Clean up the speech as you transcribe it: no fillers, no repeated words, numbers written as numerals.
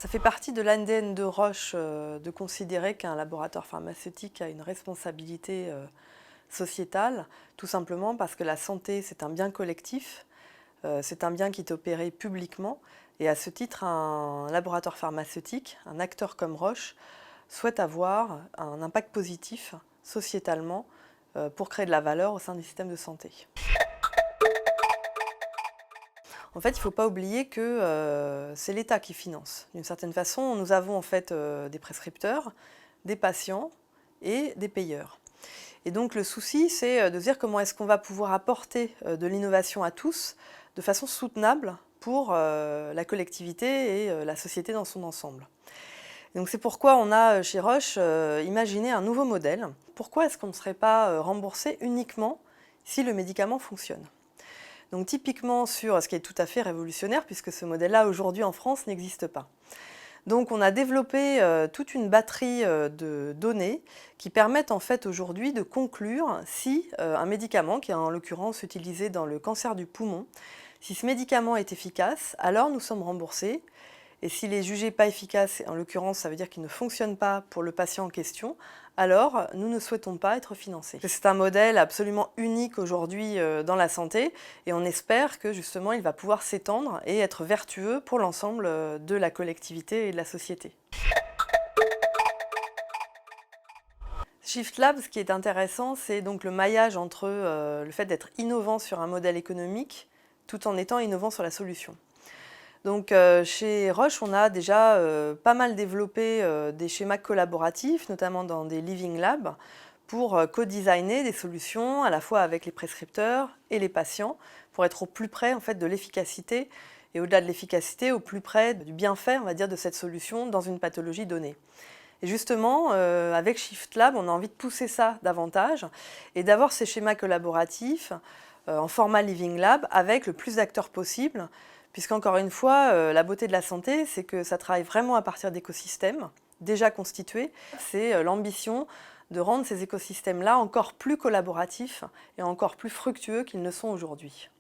Ça fait partie de l'ADN de Roche de considérer qu'un laboratoire pharmaceutique a une responsabilité sociétale, tout simplement parce que la santé, c'est un bien collectif, c'est un bien qui est opéré publiquement, et à ce titre, un laboratoire pharmaceutique, un acteur comme Roche, souhaite avoir un impact positif sociétalement pour créer de la valeur au sein du système de santé. En fait, il ne faut pas oublier que c'est l'État qui finance. D'une certaine façon, nous avons en fait des prescripteurs, des patients et des payeurs. Et donc le souci, c'est de dire comment est-ce qu'on va pouvoir apporter de l'innovation à tous de façon soutenable pour la collectivité et la société dans son ensemble. Et donc c'est pourquoi on a chez Roche imaginé un nouveau modèle. Pourquoi est-ce qu'on ne serait pas remboursé uniquement si le médicament fonctionne ? Donc typiquement sur ce qui est tout à fait révolutionnaire, puisque ce modèle-là aujourd'hui en France n'existe pas. Donc on a développé toute une batterie de données qui permettent en fait aujourd'hui de conclure si un médicament, qui est en l'occurrence utilisé dans le cancer du poumon, si ce médicament est efficace, alors nous sommes remboursés. Et s'il est jugé pas efficace, en l'occurrence ça veut dire qu'il ne fonctionne pas pour le patient en question, alors nous ne souhaitons pas être financés. C'est un modèle absolument unique aujourd'hui dans la santé et on espère que justement il va pouvoir s'étendre et être vertueux pour l'ensemble de la collectivité et de la société. Shift Lab, ce qui est intéressant, c'est donc le maillage entre le fait d'être innovant sur un modèle économique tout en étant innovant sur la solution. Donc chez Roche, on a déjà pas mal développé des schémas collaboratifs, notamment dans des Living Labs, pour co-designer des solutions à la fois avec les prescripteurs et les patients, pour être au plus près en fait, de l'efficacité, et au-delà de l'efficacité, au plus près du bienfait, on va dire, de cette solution dans une pathologie donnée. Et justement, avec Shift Lab, on a envie de pousser ça davantage et d'avoir ces schémas collaboratifs en format Living Lab avec le plus d'acteurs possible, puisqu'encore une fois, la beauté de la santé, c'est que ça travaille vraiment à partir d'écosystèmes déjà constitués. C'est l'ambition de rendre ces écosystèmes-là encore plus collaboratifs et encore plus fructueux qu'ils ne sont aujourd'hui.